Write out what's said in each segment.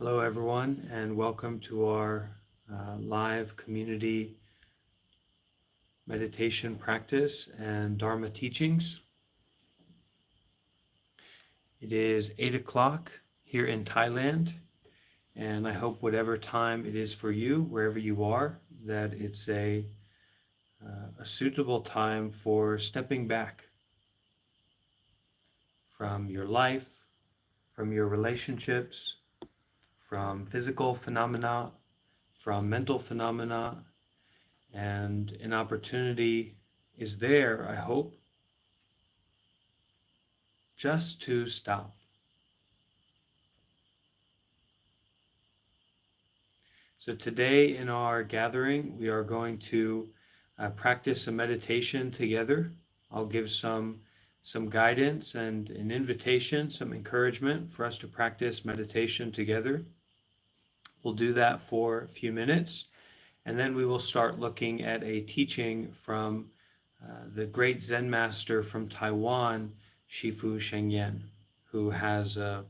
Hello, everyone, and welcome to our live community meditation practice and Dharma teachings. It is 8 o'clock here in Thailand, and I hope whatever time it is for you, wherever you are, that it's a suitable time for stepping back from your life, from your relationships, from physical phenomena, from mental phenomena, and an opportunity is there, I hope, just to stop. So today in our gathering, we are going to practice a meditation together. I'll give some guidance and an invitation, some encouragement for us to practice meditation together. We'll do that for a few minutes, and then we will start looking at a teaching from the great Zen master from Taiwan, Shifu Sheng, who has a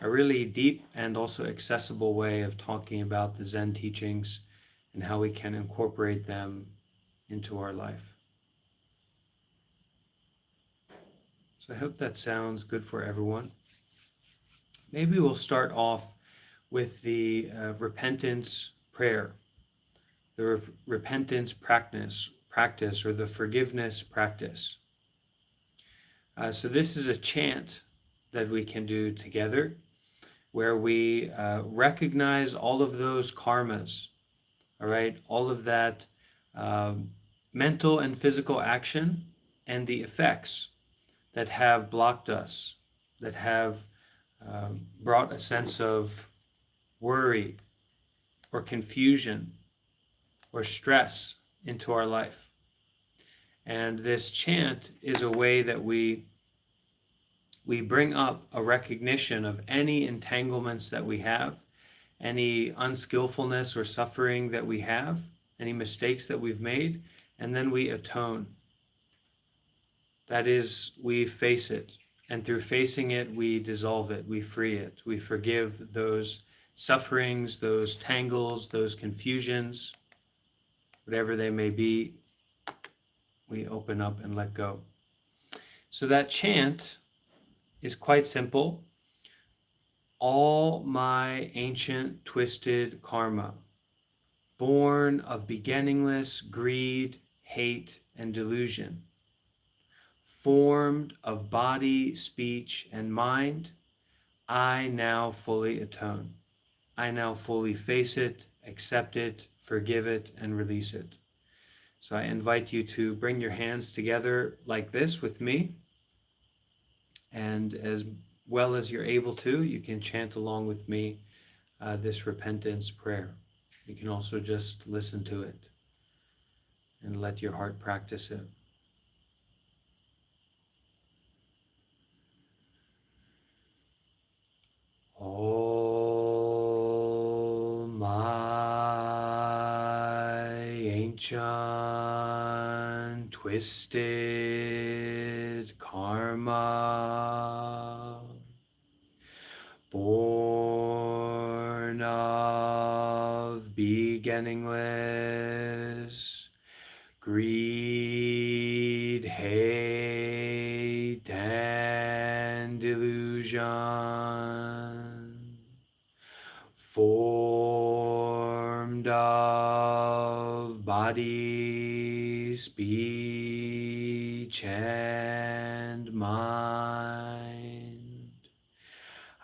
really deep and also accessible way of talking about the Zen teachings and how we can incorporate them into our life. So I hope that sounds good for everyone. Maybe we'll start off with the repentance prayer, the repentance practice, or the forgiveness practice. So this is a chant that we can do together, where we recognize all of those karmas, all right, all of that mental and physical action and the effects that have blocked us, that have brought a sense of worry or confusion or stress into our life. And this chant is a way that we bring up a recognition of any entanglements that we have, any unskillfulness or suffering that we have, any mistakes that we've made, and then we atone. That is, we face it, and through facing it, we dissolve it, we free it, we forgive those sufferings, those tangles, those confusions, whatever they may be, we open up and let go. So that chant is quite simple. All my ancient twisted karma, born of beginningless greed, hate, and delusion, formed of body, speech, and mind, I now fully atone. I now fully face it, accept it, forgive it, and release it. So I invite you to bring your hands together like this with me, and as well as you're able to, you can chant along with me this repentance prayer. You can also just listen to it and let your heart practice it. All my ancient twisted karma, born of beginningless greed, hate, and delusion, formed of body, speech, and mind,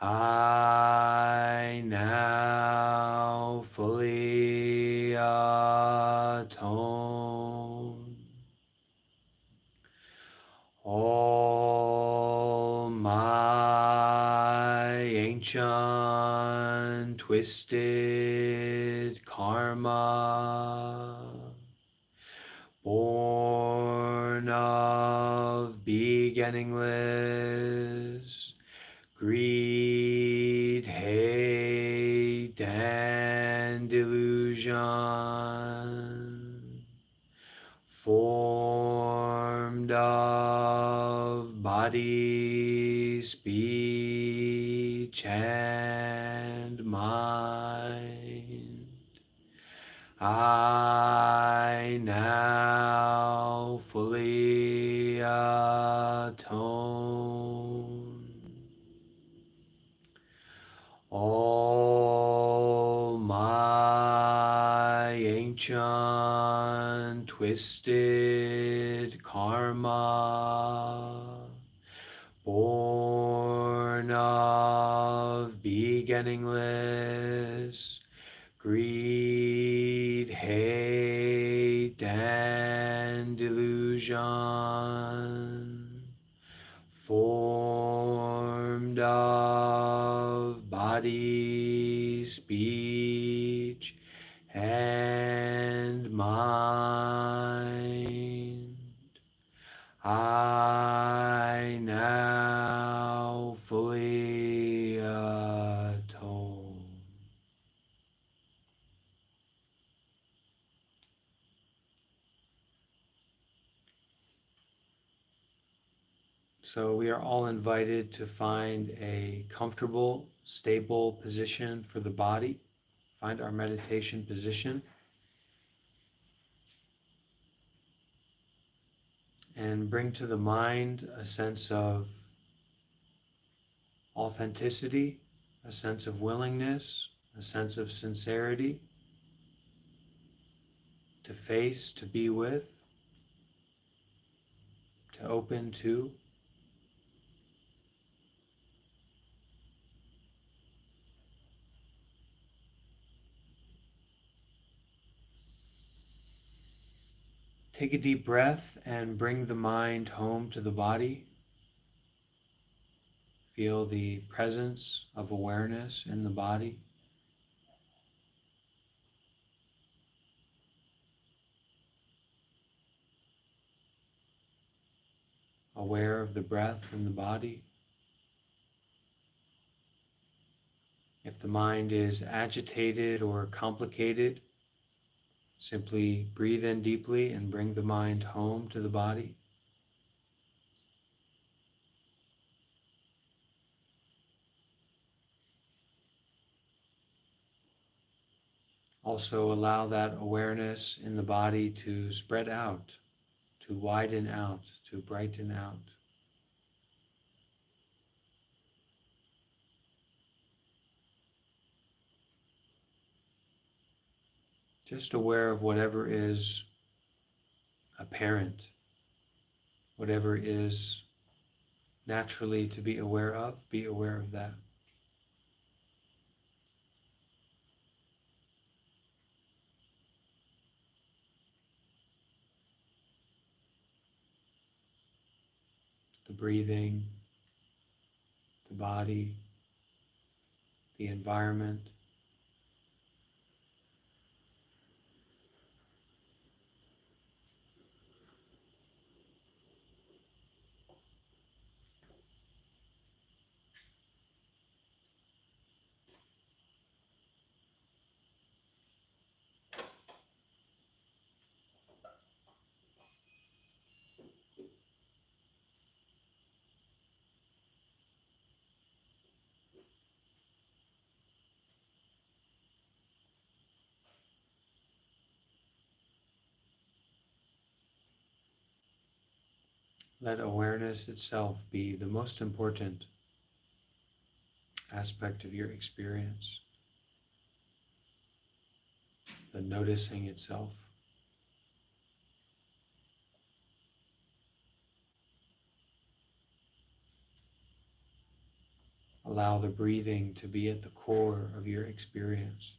I now fully atone. All my ancient twisted karma, born of beginningless greed, hate, and delusion, formed of body, speech, and mind, I now fully atone all my ancient twisted karma, born of beginningless greed, hate, and delusion, formed of body, speech, and mind. I now fully atone. So we are all invited to find a comfortable, stable position for the body. Find our meditation position and bring to the mind a sense of authenticity, a sense of willingness, a sense of sincerity to face, to be with, to open to. Take a deep breath and bring the mind home to the body. Feel the presence of awareness in the body. Aware of the breath in the body. If the mind is agitated or complicated, simply breathe in deeply and bring the mind home to the body. Also allow that awareness in the body to spread out, to widen out, to brighten out. Just aware of whatever is apparent, whatever is naturally to be aware of, be aware of that. The breathing, the body, the environment. Let awareness itself be the most important aspect of your experience, the noticing itself. Allow the breathing to be at the core of your experience.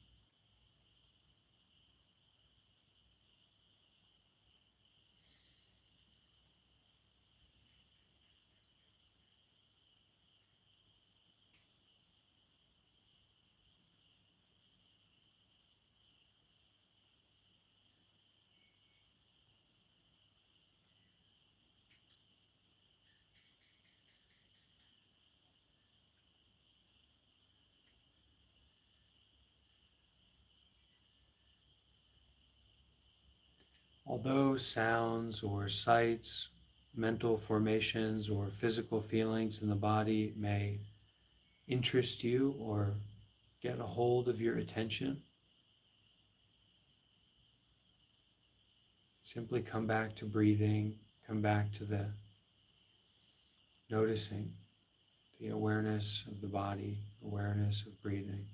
Although sounds or sights, mental formations or physical feelings in the body may interest you or get a hold of your attention, Simply come back to breathing, come back to the noticing, the awareness of the body, awareness of breathing.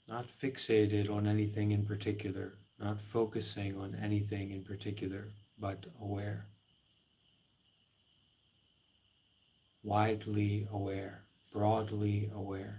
Not fixated on anything in particular, not focusing on anything in particular, but aware, widely aware, broadly aware.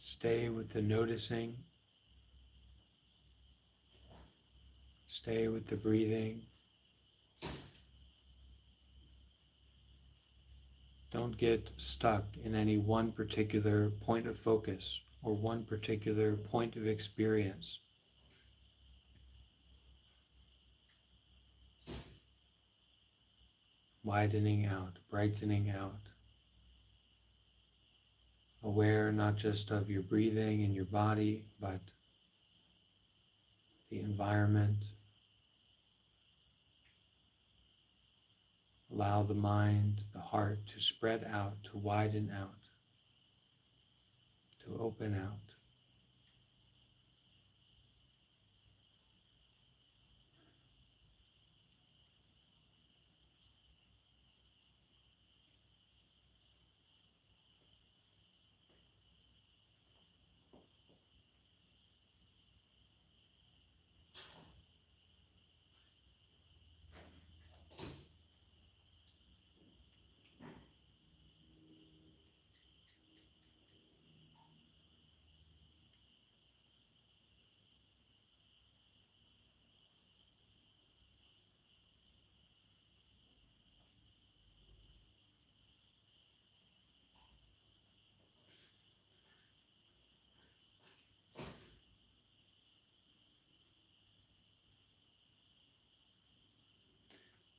Stay with the noticing, stay with the breathing. Don't get stuck in any one particular point of focus or one particular point of experience. Widening out, brightening out. Aware not just of your breathing and your body, but the environment. Allow the mind, the heart to spread out, to widen out, to open out.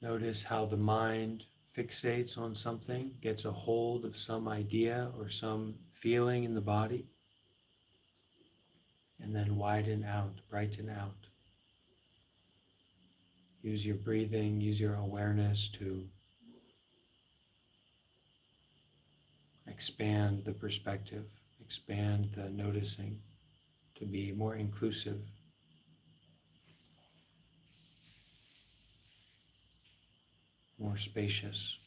Notice how the mind fixates on something, gets a hold of some idea or some feeling in the body, and then widen out, brighten out. Use your breathing, use your awareness to expand the perspective, expand the noticing, to be more inclusive, more spacious.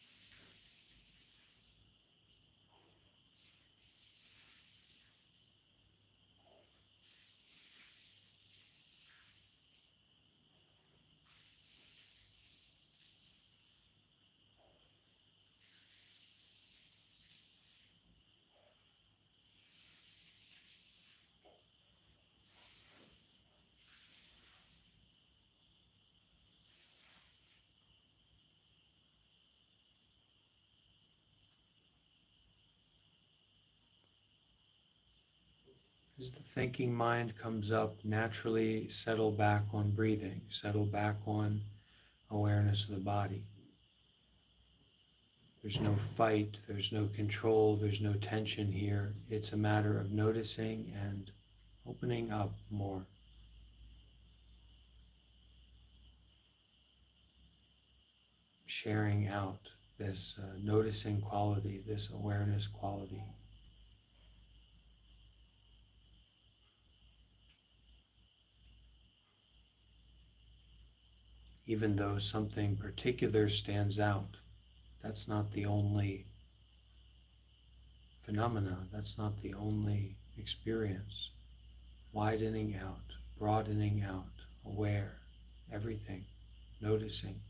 As the thinking mind comes up, naturally settle back on breathing, settle back on awareness of the body. There's no fight, there's no control, there's no tension here. It's a matter of noticing and opening up more. Sharing out this noticing quality, this awareness quality. even though something particular stands out. That's not the only phenomena, that's not the only experience. Widening out, broadening out, aware, everything, noticing.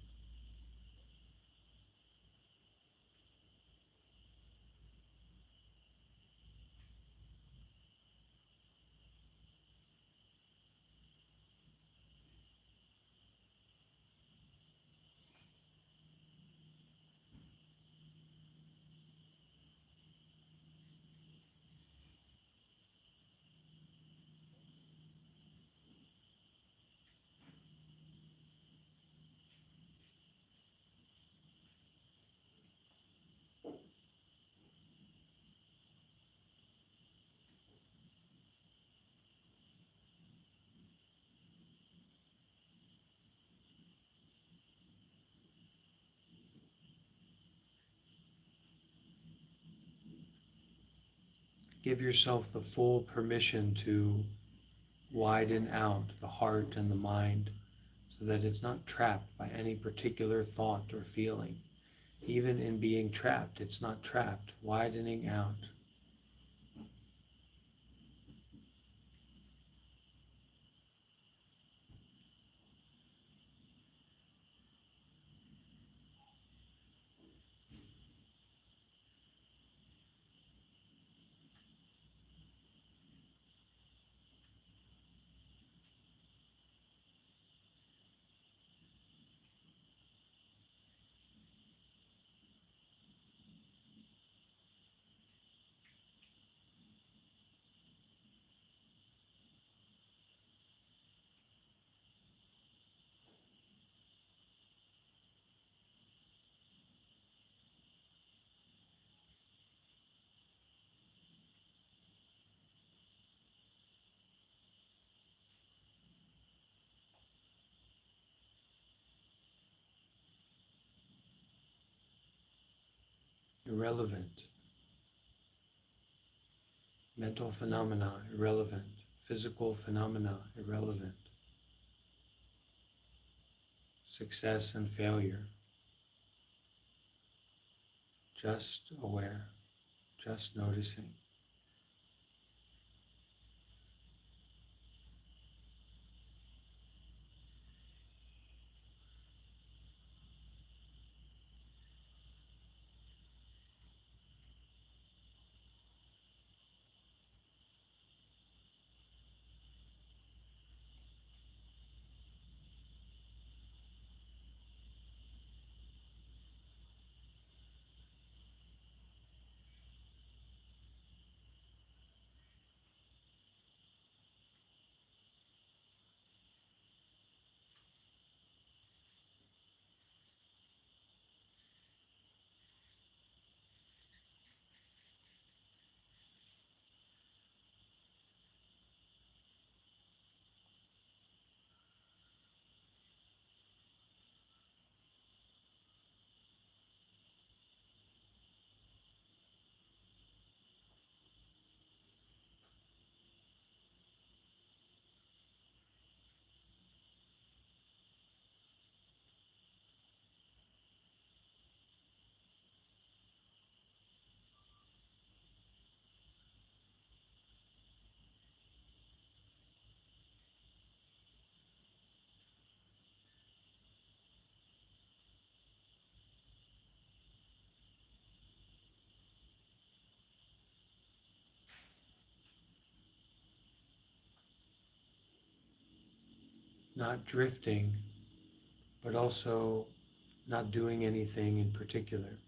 Give yourself the full permission to widen out the heart and the mind so that it's not trapped by any particular thought or feeling. Even in being trapped, it's not trapped, widening out. Irrelevant. Mental phenomena, irrelevant. Physical phenomena, irrelevant. Success and failure, just aware, just noticing. Not drifting, but also not doing anything in particular.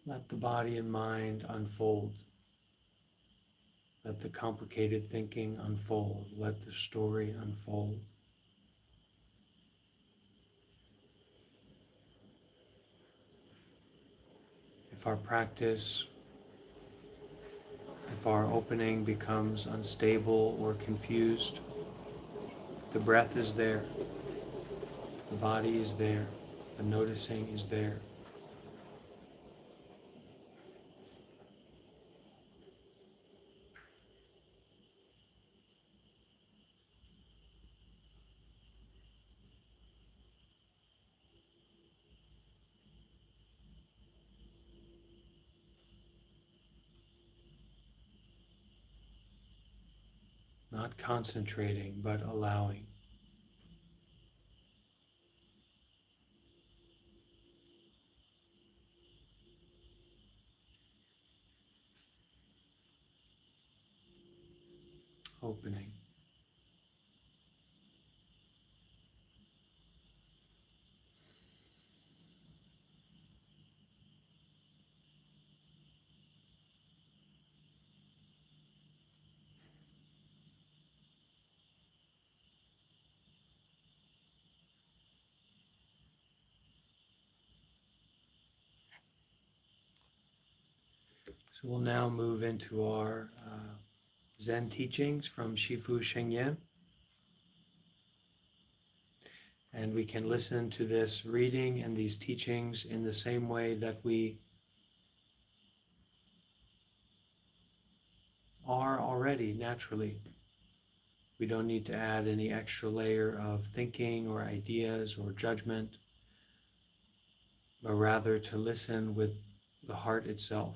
Let the body and mind unfold. Let the complicated thinking unfold. Let the story unfold. If our practice, if our opening becomes unstable or confused, the breath is there, the body is there, the noticing is there. Not concentrating, but allowing. Opening. So we'll now move into our Zen teachings from Shifu Sheng. And we can listen to this reading and these teachings in the same way that we are already naturally. We don't need to add any extra layer of thinking or ideas or judgment, but rather to listen with the heart itself,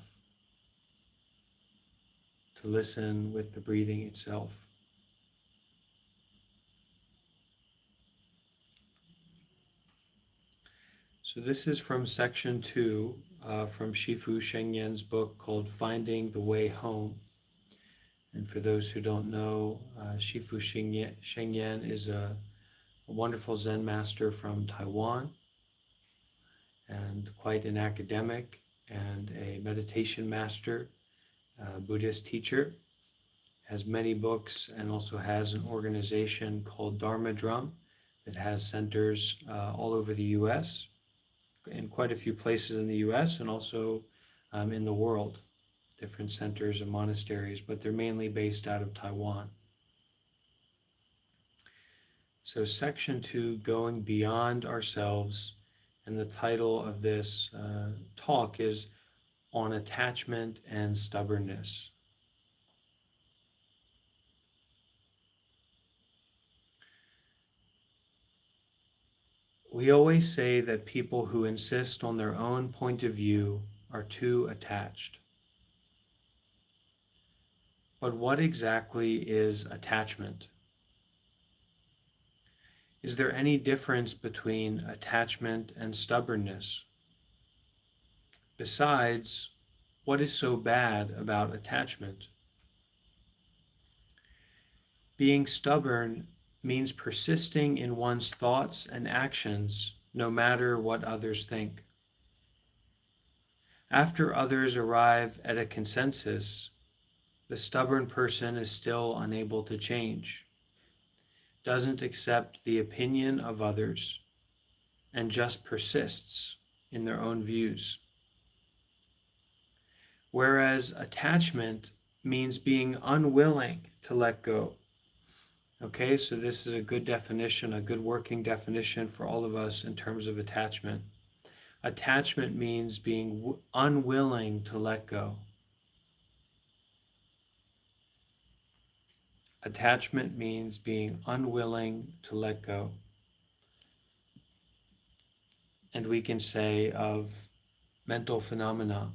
to listen with the breathing itself. So this is from section 2 from Shifu Shengyen's book called Finding the Way Home. And for those who don't know, Shifu Shengyen is a wonderful Zen master from Taiwan and quite an academic and a meditation master, Buddhist teacher, has many books and also has an organization called Dharma Drum that has centers all over the US, in quite a few places in the US and also in the world, different centers and monasteries, but they're mainly based out of Taiwan. So section 2, Going Beyond Ourselves, and the title of this talk is On Attachment and Stubbornness. We always say that people who insist on their own point of view are too attached. But what exactly is attachment? Is there any difference between attachment and stubbornness? Besides, what is so bad about attachment? Being stubborn means persisting in one's thoughts and actions no matter what others think. After others arrive at a consensus, the stubborn person is still unable to change, doesn't accept the opinion of others, and just persists in their own views. Whereas attachment means being unwilling to let go. Okay, so this is a good definition, a good working definition for all of us in terms of attachment. Attachment means being unwilling to let go. Attachment means being unwilling to let go. And we can say of mental phenomena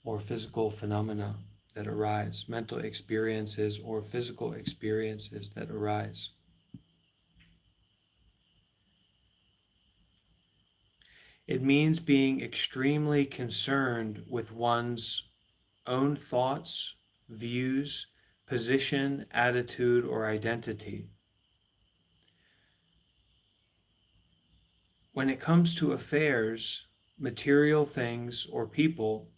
or physical phenomena that arise, mental experiences or physical experiences that arise. It means being extremely concerned with one's own thoughts, views, position, attitude, or identity. When it comes to affairs, material things, or people,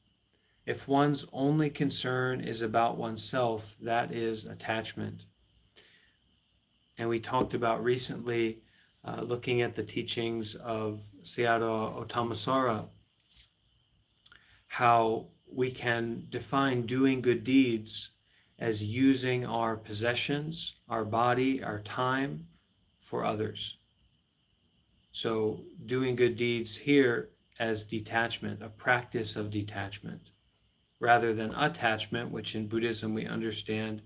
If one's only concern is about oneself, that is attachment. And we talked about recently, looking at the teachings of Sayadaw Otamasara, how we can define doing good deeds as using our possessions, our body, our time for others. So doing good deeds here as detachment, a practice of detachment, rather than attachment, which in Buddhism we understand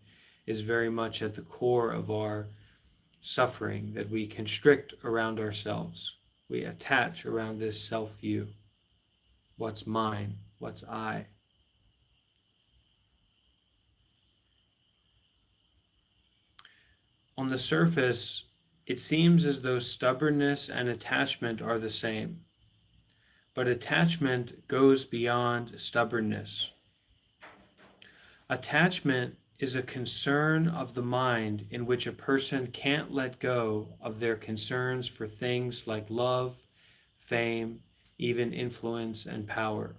is very much at the core of our suffering, that we constrict around ourselves. We attach around this self-view. What's mine? What's I? On the surface, it seems as though stubbornness and attachment are the same. But attachment goes beyond stubbornness. Attachment is a concern of the mind in which a person can't let go of their concerns for things like love, fame, even influence and power.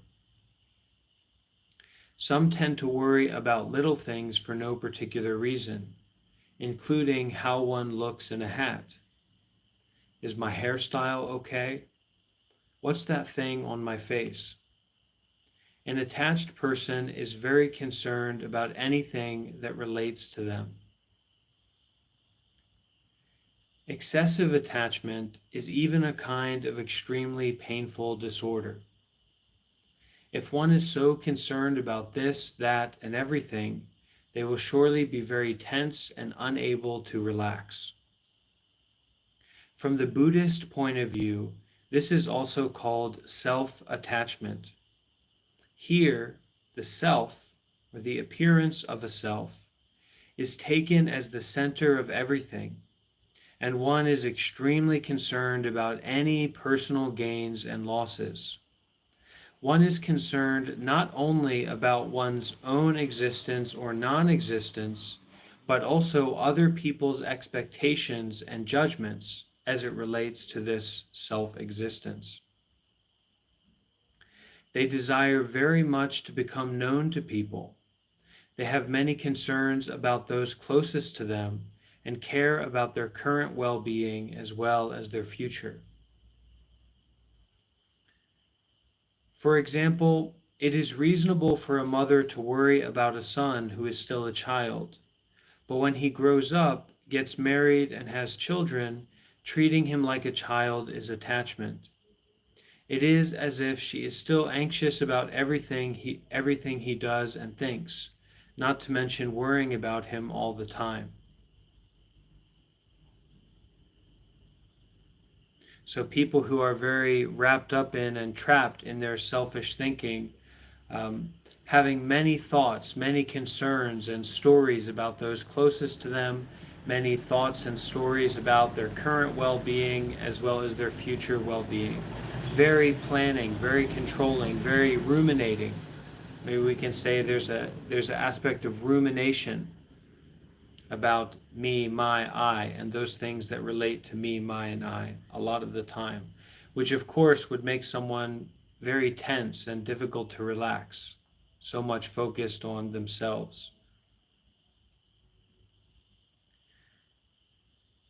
Some tend to worry about little things for no particular reason, including how one looks in a hat. Is my hairstyle okay? What's that thing on my face? An attached person is very concerned about anything that relates to them. Excessive attachment is even a kind of extremely painful disorder. If one is so concerned about this, that, and everything, they will surely be very tense and unable to relax. From the Buddhist point of view, this is also called self-attachment. Here, the self, or the appearance of a self, is taken as the center of everything, and one is extremely concerned about any personal gains and losses. One is concerned not only about one's own existence or non-existence, but also other people's expectations and judgments as it relates to this self-existence. They desire very much to become known to people. They have many concerns about those closest to them and care about their current well-being as well as their future. For example, it is reasonable for a mother to worry about a son who is still a child, but when he grows up, gets married, and has children, treating him like a child is attachment. It is as if she is still anxious about everything he does and thinks, not to mention worrying about him all the time. So people who are very wrapped up in and trapped in their selfish thinking, having many thoughts, many concerns and stories about those closest to them, many thoughts and stories about their current well-being as well as their future well-being. Very planning, very controlling, very ruminating. Maybe we can say there's an aspect of rumination about me, my, I, and those things that relate to me, my, and I a lot of the time, which of course would make someone very tense and difficult to relax, so much focused on themselves.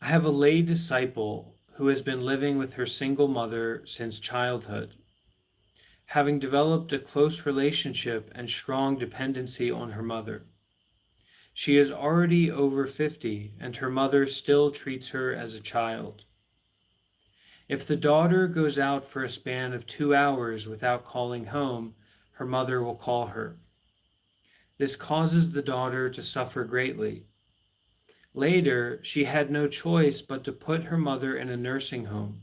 I have a lay disciple who has been living with her single mother since childhood. Having developed a close relationship and strong dependency on her mother. She is already over 50, and her mother still treats her as a child. If the daughter goes out for a span of 2 hours without calling home, her mother will call her. This causes the daughter to suffer greatly. Later, she had no choice but to put her mother in a nursing home.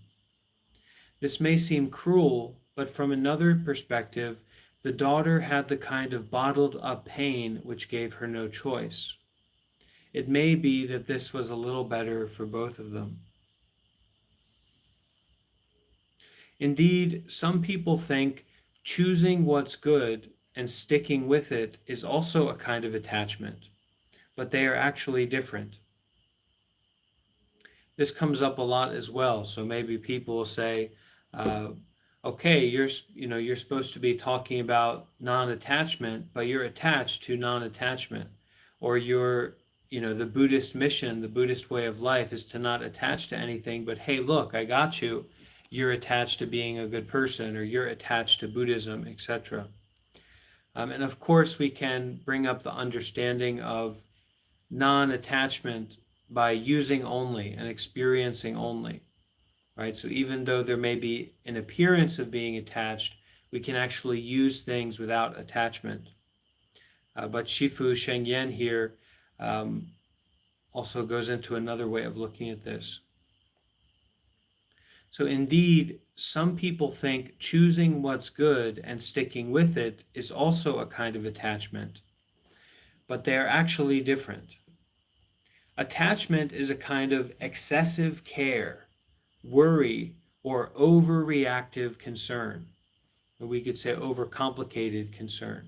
This may seem cruel, but from another perspective, the daughter had the kind of bottled up pain which gave her no choice. It may be that this was a little better for both of them. Indeed, some people think choosing what's good and sticking with it is also a kind of attachment, but they are actually different. This comes up a lot as well, so maybe people will say, okay, you're supposed to be talking about non-attachment, but you're attached to non-attachment, or the Buddhist mission, the Buddhist way of life is to not attach to anything, but hey, look, I got you. You're attached to being a good person, or you're attached to Buddhism, etc. And of course, we can bring up the understanding of non-attachment by using only and experiencing only, right? So even though there may be an appearance of being attached, we can actually use things without attachment. But Shifu Sheng here um, also goes into another way of looking at this. So indeed, some people think choosing what's good and sticking with it is also a kind of attachment, but they are actually different. Attachment is a kind of excessive care, worry, or overreactive concern, or we could say overcomplicated concern.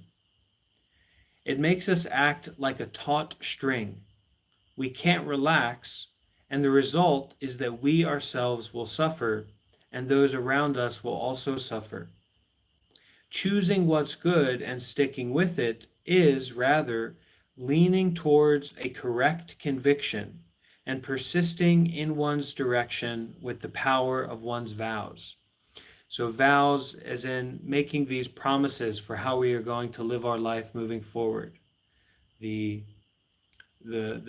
It makes us act like a taut string. We can't relax, and the result is that we ourselves will suffer, and those around us will also suffer. Choosing what's good and sticking with it is, rather, leaning towards a correct conviction and persisting in one's direction with the power of one's vows. So vows as in making these promises for how we are going to live our life moving forward. The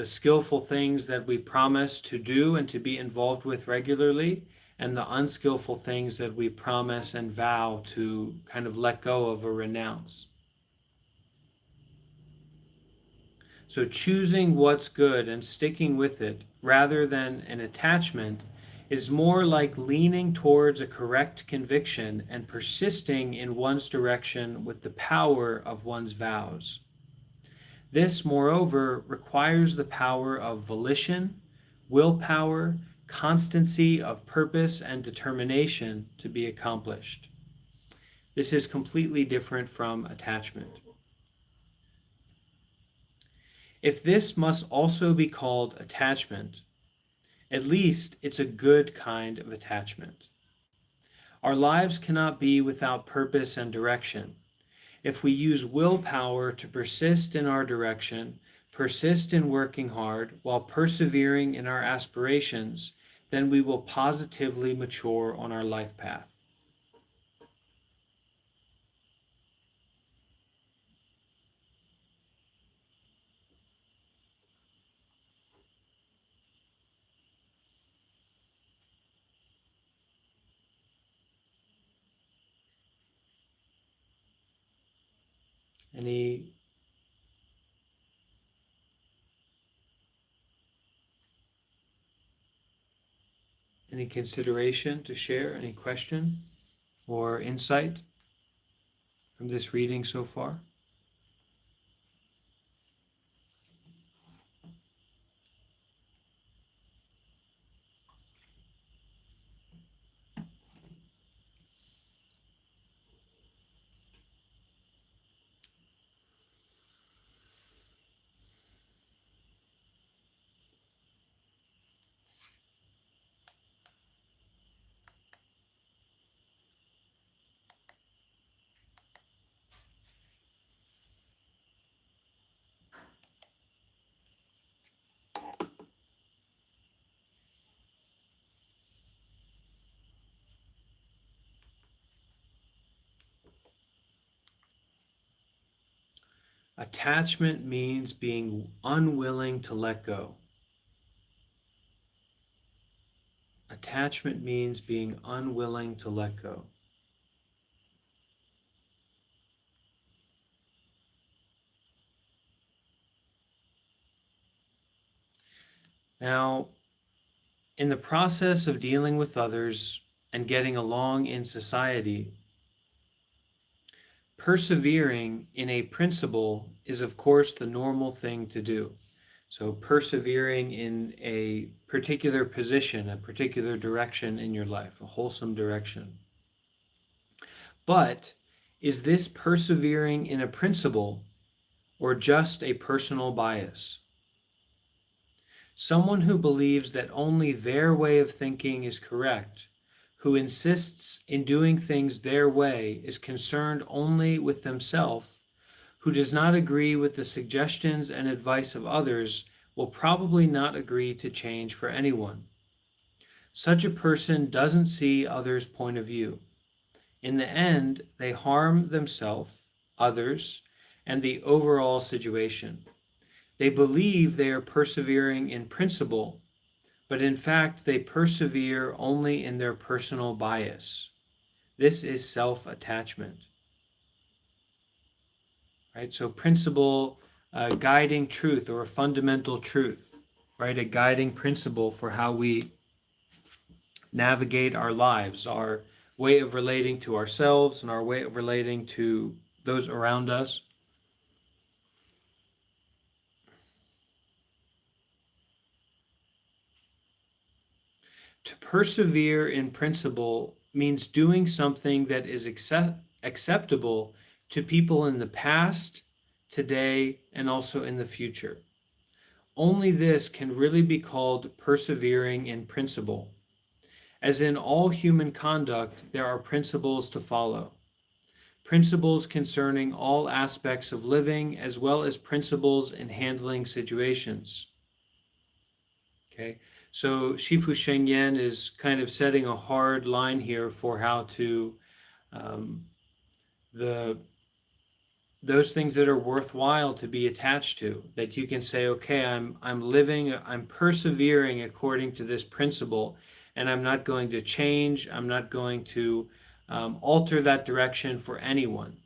skillful things that we promise to do and to be involved with regularly, and the unskillful things that we promise and vow to kind of let go of or renounce. So choosing what's good and sticking with it rather than an attachment is more like leaning towards a correct conviction and persisting in one's direction with the power of one's vows. This, moreover, requires the power of volition, willpower, constancy of purpose, and determination to be accomplished. This is completely different from attachment. If this must also be called attachment, at least it's a good kind of attachment. Our lives cannot be without purpose and direction. If we use willpower to persist in our direction, persist in working hard while persevering in our aspirations, then we will positively mature on our life path. Any consideration to share? Any question or insight from this reading so far? Attachment means being unwilling to let go. Attachment means being unwilling to let go. Now, in the process of dealing with others and getting along in society, persevering in a principle is, of course, the normal thing to do. So persevering in a particular position, a particular direction in your life, a wholesome direction. But is this persevering in a principle or just a personal bias? Someone who believes that only their way of thinking is correct, who insists in doing things their way is concerned only with themselves, who does not agree with the suggestions and advice of others, will probably not agree to change for anyone. Such a person doesn't see others' point of view. In the end, they harm themselves, others, and the overall situation. They believe they are persevering in principle, but in fact, they persevere only in their personal bias. This is self-attachment. Right? So principle, guiding truth or a fundamental truth, right? A guiding principle for how we navigate our lives, our way of relating to ourselves and our way of relating to those around us. To persevere in principle means doing something that is acceptable to people in the past, today, and also in the future. Only this can really be called persevering in principle. As in all human conduct, there are principles to follow. Principles concerning all aspects of living, as well as principles in handling situations. Okay, so Shifu Sheng is kind of setting a hard line here for how to the those things that are worthwhile to be attached to, that you can say, okay, I'm persevering according to this principle, and I'm not going to change, I'm not going to alter that direction for anyone,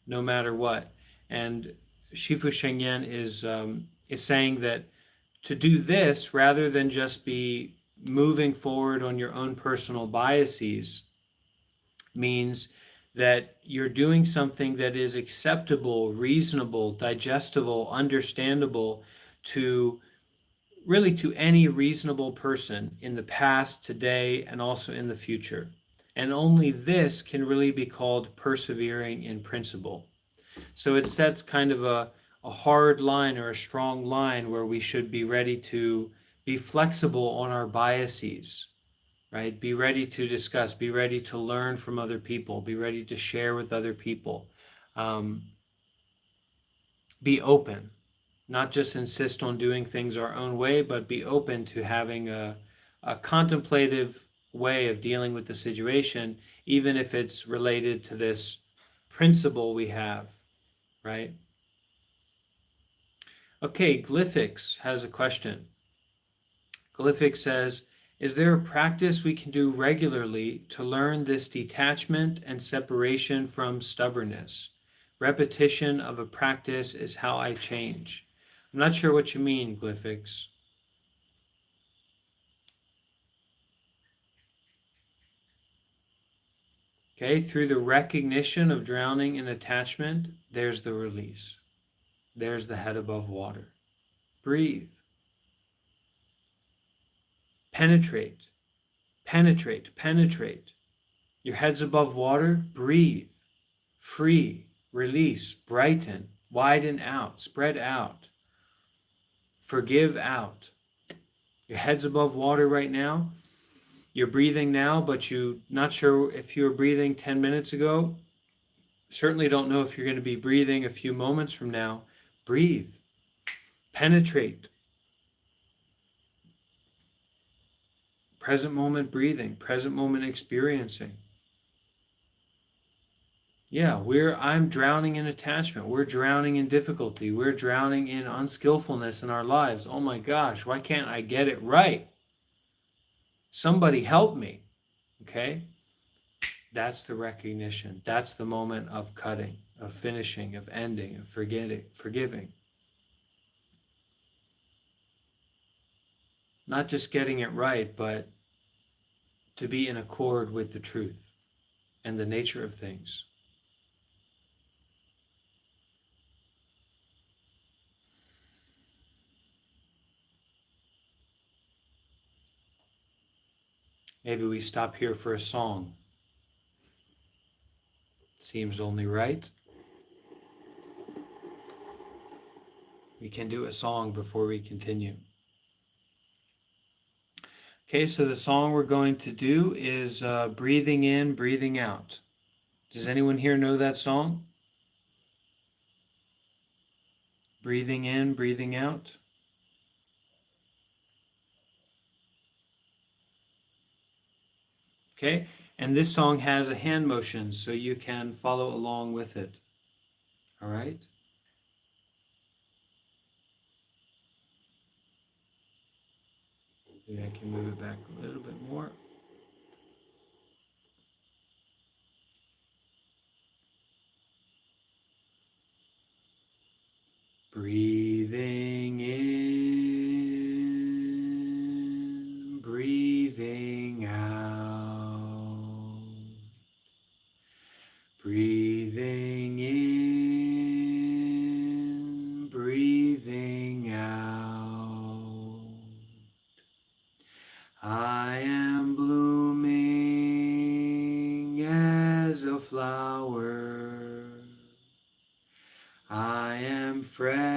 no matter what. And Shifu Sheng is saying that to do this, rather than just be moving forward on your own personal biases, means that you're doing something that is acceptable, reasonable, digestible, understandable to really to any reasonable person in the past, today, and also in the future. And only this can really be called persevering in principle. So it sets kind of a hard line or a strong line where we should be ready to be flexible on our biases, right? Be ready to discuss, be ready to learn from other people, be ready to share with other people. Um, be open, not just insist on doing things our own way, but be open to having a contemplative way of dealing with the situation, even if it's related to this principle we have, right? Okay, Glyphix has a question. Glyphix says, is there a practice we can do regularly to learn this detachment and separation from stubbornness? Repetition of a practice is how I change. I'm not sure what you mean, Glyphix. Okay, through the recognition of drowning in attachment, there's the release. There's the head above water. Breathe. Penetrate. Penetrate. Penetrate. Your head's above water. Breathe. Free. Release. Brighten. Widen out. Spread out. Forgive out. Your head's above water right now. You're breathing now, but you're not sure if you were breathing 10 minutes ago. Certainly don't know if you're going to be breathing a few moments from now. Breathe. Penetrate. Present moment breathing, present moment experiencing. Yeah, I'm drowning in attachment. We're drowning in difficulty. We're drowning in unskillfulness in our lives. Oh my gosh, why can't I get it right? Somebody help me. Okay? That's the recognition. That's the moment of cutting, of finishing, of ending, of forgiving. Not just getting it right, but to be in accord with the truth and the nature of things. Maybe we stop here for a song. Seems only right. We can do a song before we continue. Okay, so the song we're going to do is Breathing In, Breathing Out. Does anyone here know that song? Breathing in, breathing out. Okay, and this song has a hand motion, so you can follow along with it. All right? Maybe I can move it back a little bit more. Breathing in, breathing out. Breathing in, breathing out. I am blooming as a flower. I am fresh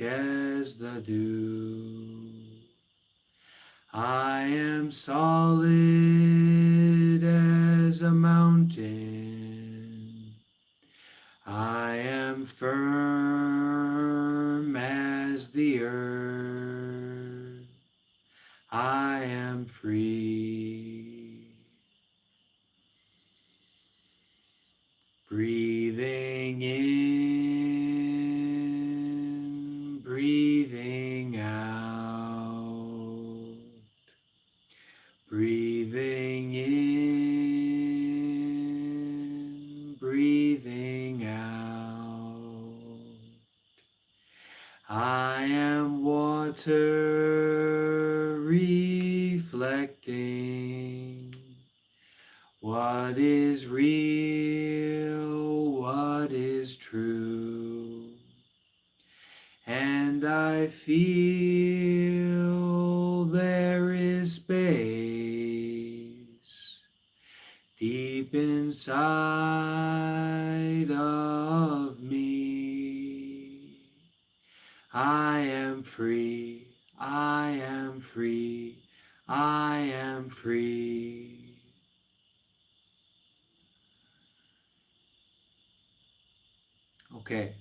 as the dew. I am solid as a mountain. I am firm as the earth. I am free. Breathing in, breathing out. Breathing in, breathing out. I am water reflecting what is real, what is true. And I feel there is space deep inside of me. I am free, I am free, I am free. Okay.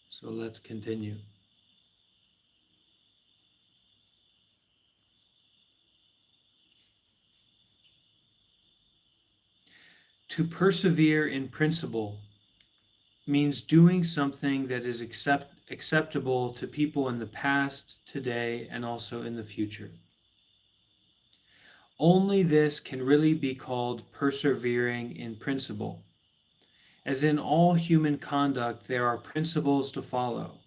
So let's continue. To persevere in principle means doing something that is acceptable to people in the past, today, and also in the future. Only this can really be called persevering in principle. As in all human conduct, there are principles to follow,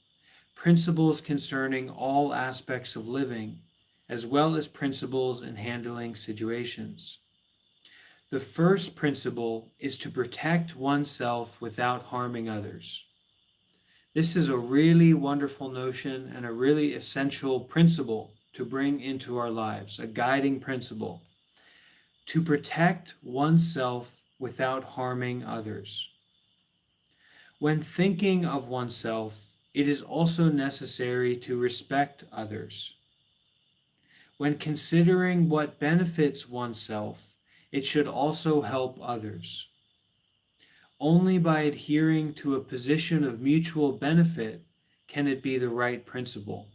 principles concerning all aspects of living, as well as principles in handling situations. The first principle is to protect oneself without harming others. This is a really wonderful notion and a really essential principle to bring into our lives, a guiding principle. To protect oneself without harming others. When thinking of oneself, it is also necessary to respect others. When considering what benefits oneself, it should also help others. Only by adhering to a position of mutual benefit can it be the right principle.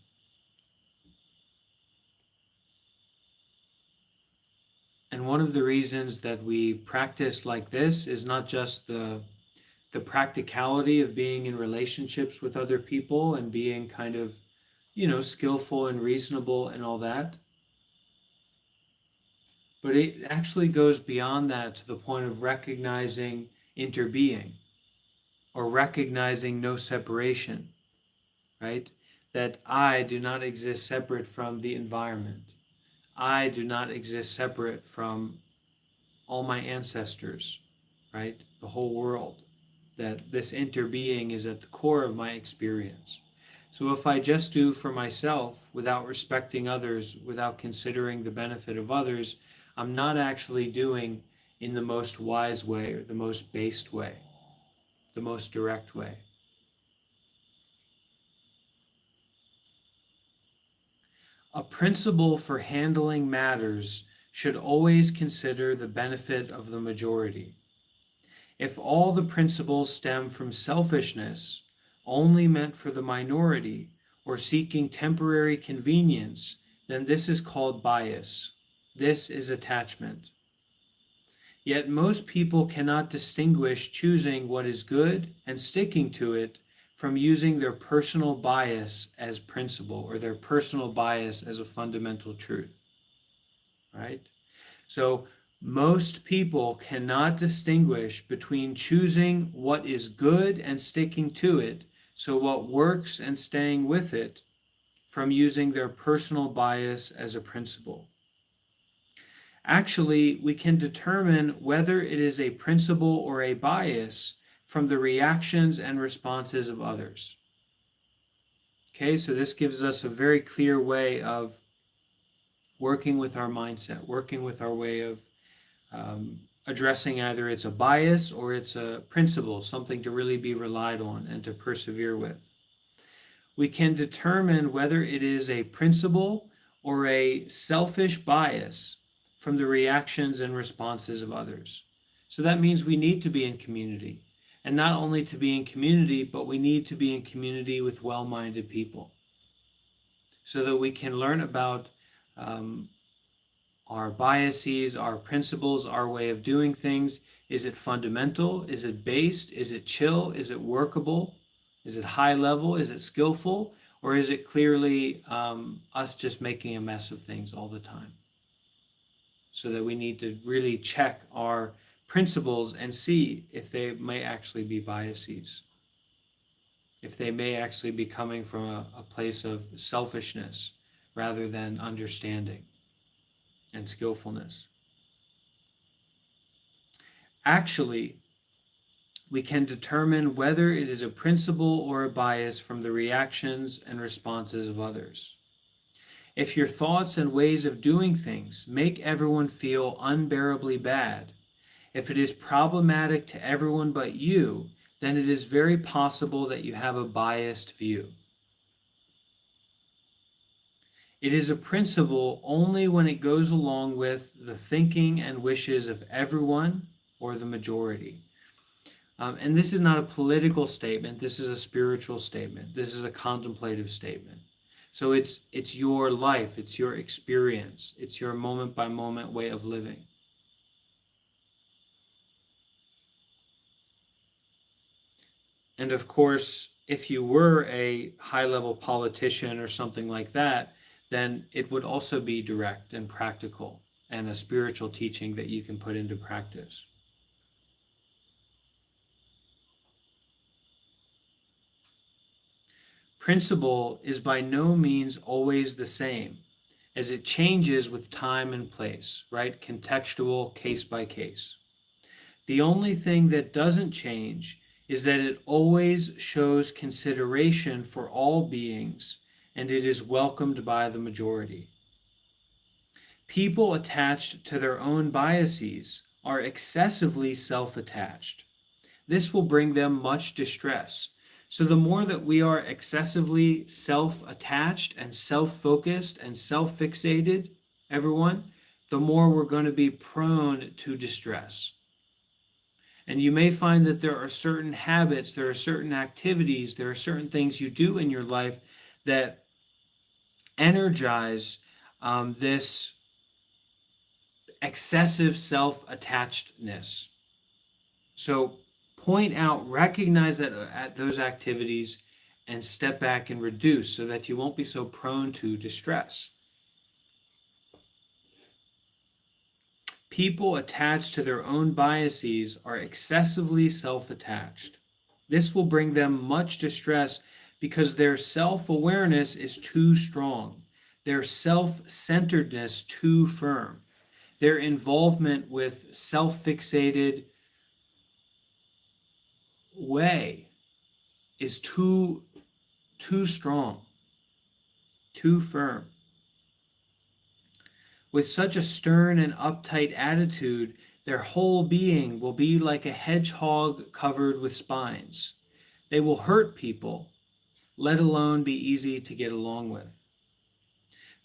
And one of the reasons that we practice like this is not just the practicality of being in relationships with other people and being kind of, skillful and reasonable and all that, but it actually goes beyond that to the point of recognizing interbeing or recognizing no separation, right? That I do not exist separate from the environment. I do not exist separate from all my ancestors, right? The whole world. That this interbeing is at the core of my experience. So if I just do for myself without respecting others, without considering the benefit of others, I'm not actually doing in the most wise way or the most based way, the most direct way. A principle for handling matters should always consider the benefit of the majority. If all the principles stem from selfishness, only meant for the minority, or seeking temporary convenience, then this is called bias. This is attachment. Yet most people cannot distinguish choosing what is good and sticking to it from using their personal bias as principle, or their personal bias as a fundamental truth. Right? So most people cannot distinguish between choosing what is good and sticking to it, so what works and staying with it, from using their personal bias as a principle. Actually, we can determine whether it is a principle or a bias from the reactions and responses of others. Okay, so this gives us a very clear way of working with our mindset, working with our way of addressing either it's a bias or it's a principle, something to really be relied on and to persevere with. We can determine whether it is a principle or a selfish bias from the reactions and responses of others. So that means we need to be in community. And not only to be in community, but we need to be in community with well-minded people so that we can learn about our biases, our principles, our way of doing things. Is it fundamental? Is it based? Is it chill? Is it workable? Is it high level? Is it skillful? Or is it clearly us just making a mess of things all the time? So that we need to really check our principles and see if they may actually be biases, if they may actually be coming from a place of selfishness rather than understanding and skillfulness. Actually, we can determine whether it is a principle or a bias from the reactions and responses of others. If your thoughts and ways of doing things make everyone feel unbearably bad, if it is problematic to everyone but you, then it is very possible that you have a biased view. It is a principle only when it goes along with the thinking and wishes of everyone or the majority. And this is not a political statement. This is a spiritual statement. This is a contemplative statement. So it's your life. It's your experience. It's your moment-by-moment way of living. And of course, if you were a high-level politician or something like that, then it would also be direct and practical and a spiritual teaching that you can put into practice. Principle is by no means always the same, as it changes with time and place, right? Contextual, case by case. The only thing that doesn't change is that it always shows consideration for all beings, and it is welcomed by the majority. People attached to their own biases are excessively self-attached. This will bring them much distress. So the more that we are excessively self-attached and self-focused and self-fixated, everyone, the more we're going to be prone to distress. And you may find that there are certain habits, there are certain activities, there are certain things you do in your life that energize this excessive self-attachedness. So point out, recognize that at those activities and step back and reduce so that you won't be so prone to distress. People attached to their own biases are excessively self-attached. This will bring them much distress because their self-awareness is too strong, their self-centeredness too firm, their involvement with self-fixated way is too strong, too firm. With such a stern and uptight attitude, their whole being will be like a hedgehog covered with spines. They will hurt people, let alone be easy to get along with.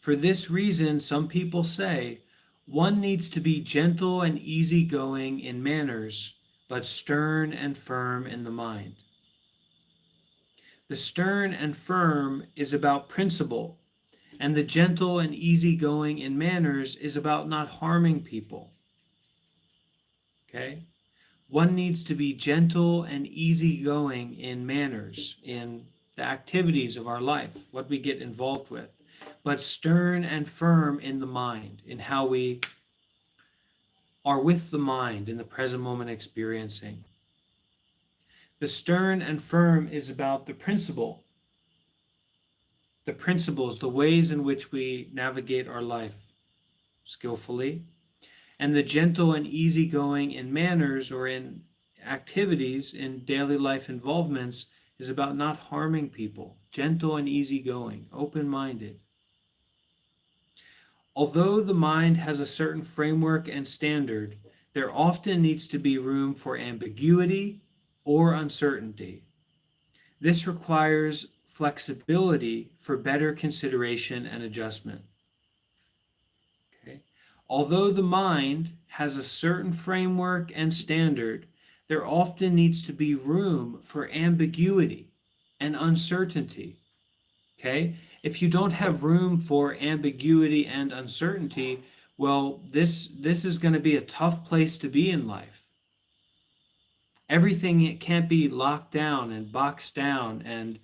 For this reason, some people say one needs to be gentle and easygoing in manners, but stern and firm in the mind. The stern and firm is about principle, and the gentle and easygoing in manners is about not harming people. Okay? One needs to be gentle and easygoing in manners, in the activities of our life, what we get involved with, but stern and firm in the mind, in how we are with the mind in the present moment experiencing. The stern and firm is about the principles, the ways in which we navigate our life skillfully, and the gentle and easygoing in manners or in activities, in daily life involvements, is about not harming people, gentle and easygoing, open-minded. Although the mind has a certain framework and standard, there often needs to be room for ambiguity or uncertainty. This requires flexibility for better consideration and adjustment. Okay? Although the mind has a certain framework and standard, there often needs to be room for ambiguity and uncertainty. Okay? If you don't have room for ambiguity and uncertainty, well, this is going to be a tough place to be in life. Everything can't be locked down and boxed down and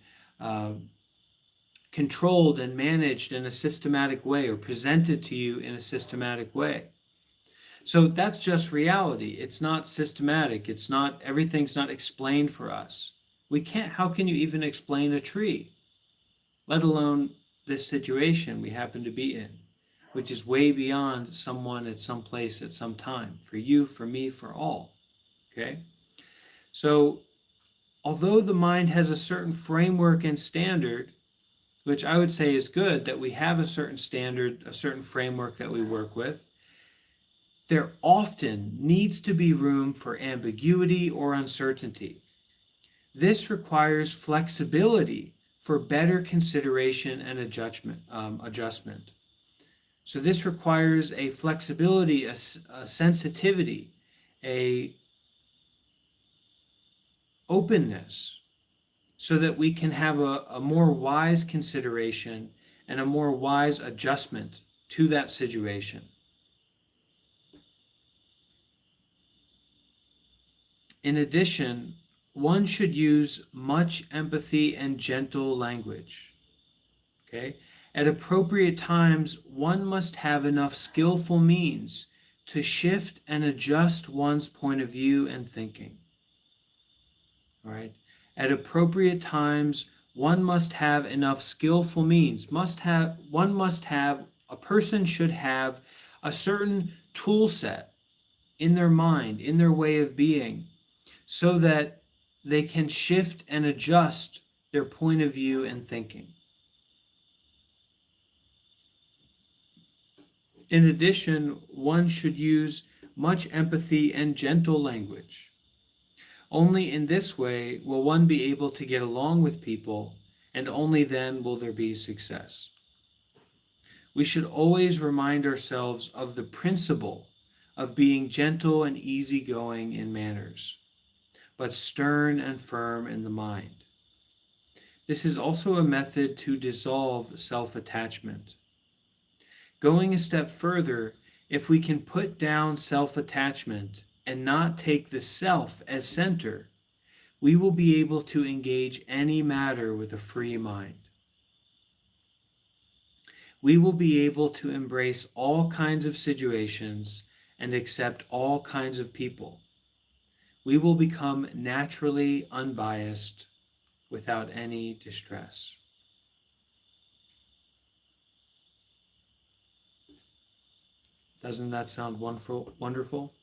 controlled and managed in a systematic way or presented to you in a systematic way. So that's just reality. It's not systematic. It's not, everything's not explained for us. We can't, how can you even explain a tree, let alone this situation we happen to be in, which is way beyond someone at some place at some time, for you, for me, for all. Okay? So, although the mind has a certain framework and standard, which I would say is good, that we have a certain standard, a certain framework that we work with, there often needs to be room for ambiguity or uncertainty. This requires flexibility for better consideration and adjustment. So this requires a flexibility, a sensitivity, a openness, so that we can have a more wise consideration and a more wise adjustment to that situation. In addition, one should use much empathy and gentle language. Okay? At appropriate times, one must have enough skillful means to shift and adjust one's point of view and thinking. All right? At appropriate times, one must have enough skillful means. A person should have a certain tool set in their mind, in their way of being, so that they can shift and adjust their point of view and thinking. In addition, one should use much empathy and gentle language. Only in this way will one be able to get along with people, and only then will there be success. We should always remind ourselves of the principle of being gentle and easygoing in manners, but stern and firm in the mind. This is also a method to dissolve self-attachment. Going a step further, if we can put down self-attachment and not take the self as center, we will be able to engage any matter with a free mind. We will be able to embrace all kinds of situations and accept all kinds of people. We will become naturally unbiased without any distress. Doesn't that sound wonderful?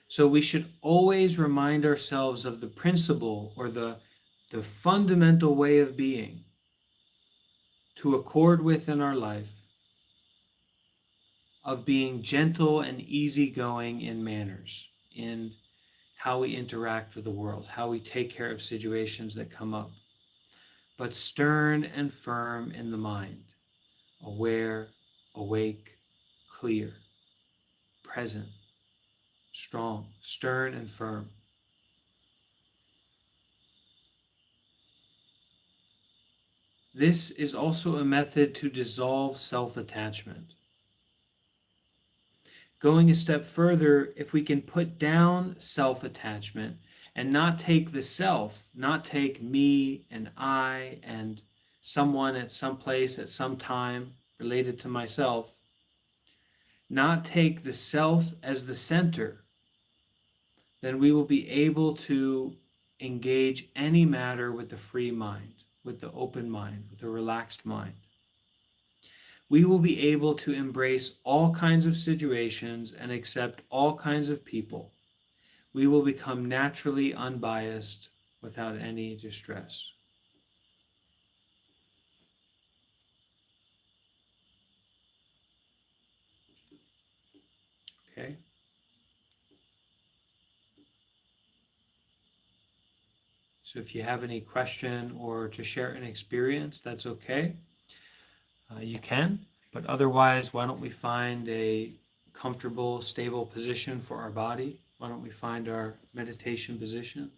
So we should always remind ourselves of the principle or the fundamental way of being to accord with in our life, of being gentle and easygoing in manners, in how we interact with the world, how we take care of situations that come up, but stern and firm in the mind. aware, awake, clear, present, strong, stern, and firm. This is also a method to dissolve self-attachment. Going a step further, if we can put down self-attachment and not take the self, not take me and I and someone at some place at some time related to myself, not take the self as the center, then we will be able to engage any matter with a free mind, with the open mind, with a relaxed mind. We will be able to embrace all kinds of situations and accept all kinds of people. We will become naturally unbiased without any distress. Okay? So if you have any question or to share an experience, that's okay. You can, but otherwise, why don't we find a comfortable, stable position for our body? Why don't we find our meditation position?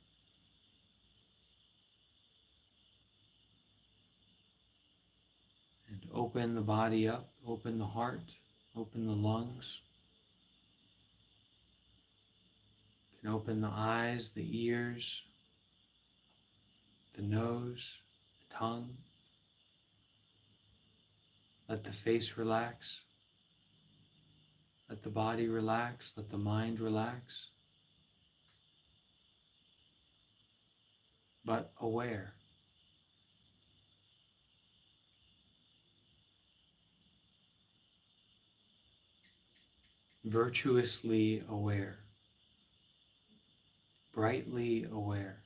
And open the body up, open the heart, open the lungs. You can open the eyes, the ears, the nose, the tongue. Let the face relax. Let the body relax. Let the mind relax. But aware. Virtuously aware. Brightly aware.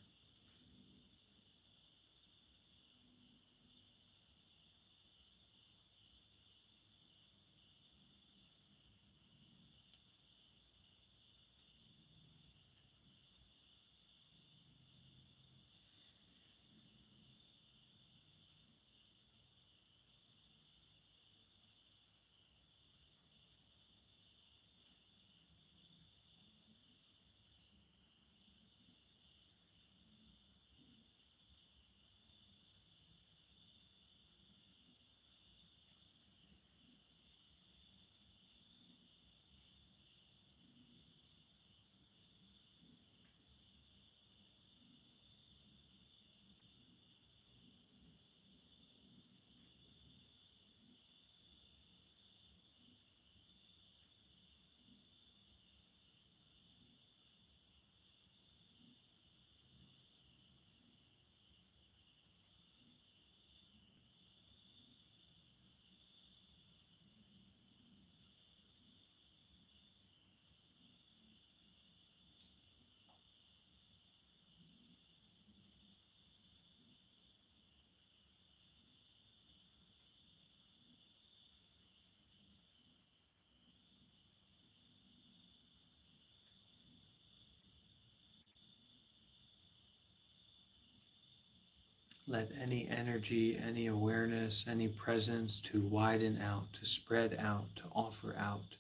Let any energy, any awareness, any presence to widen out, to spread out, to offer out,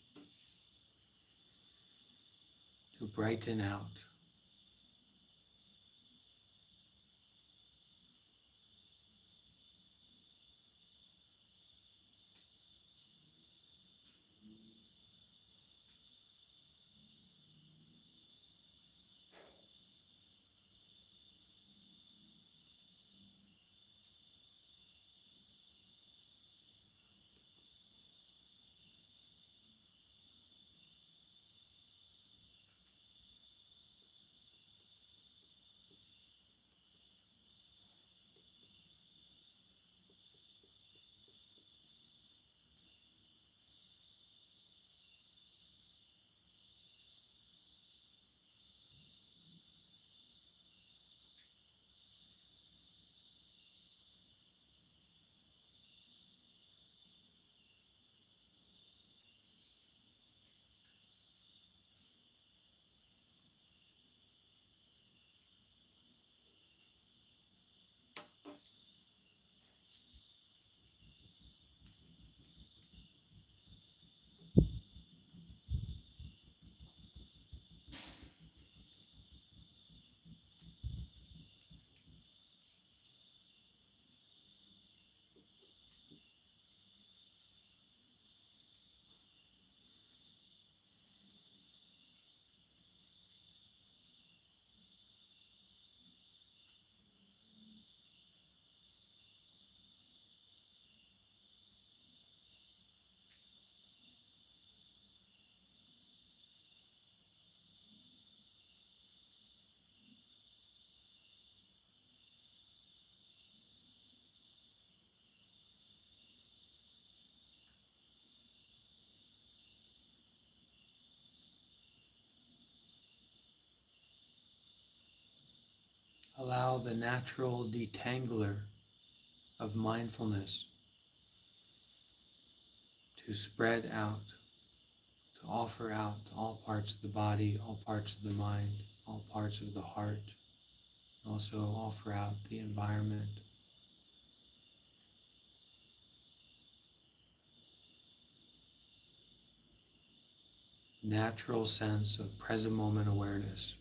to brighten out. allow the natural detangler of mindfulness to spread out, to offer out to all parts of the body, all parts of the mind, all parts of the heart, also offer out the environment. Natural sense of present moment awareness.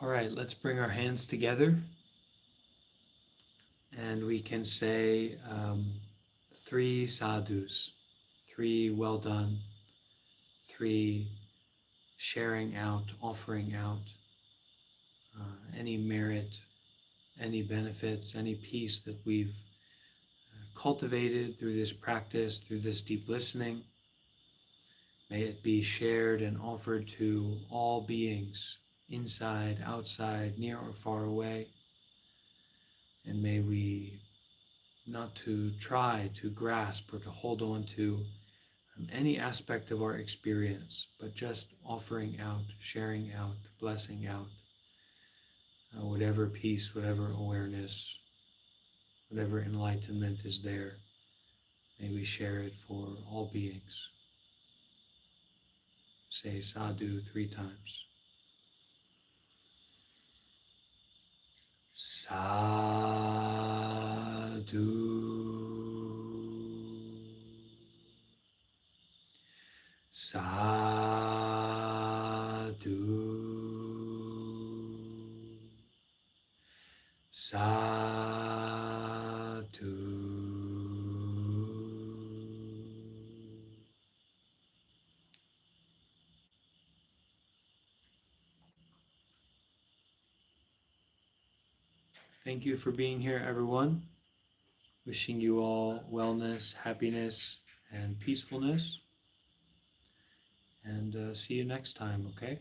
All right, let's bring our hands together and we can say 3 sadhus, 3 well done, 3 sharing out, offering out any merit, any benefits, any peace that we've cultivated through this practice, through this deep listening. May it be shared and offered to all beings, inside, outside, near or far away. And may we not to try to grasp or to hold on to any aspect of our experience, but just offering out, sharing out, blessing out, whatever peace, whatever awareness, whatever enlightenment is there. May we share it for all beings. Say sadhu 3 times. Sadhu. Sadhu. Sadhu. Thank you for being here, everyone. Wishing you all wellness, happiness, and peacefulness. And see you next time, okay?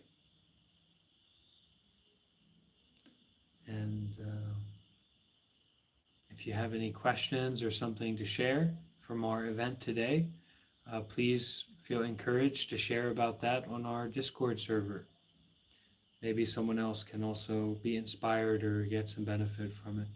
And if you have any questions or something to share from our event today, please feel encouraged to share about that on our Discord server. Maybe someone else can also be inspired or get some benefit from it.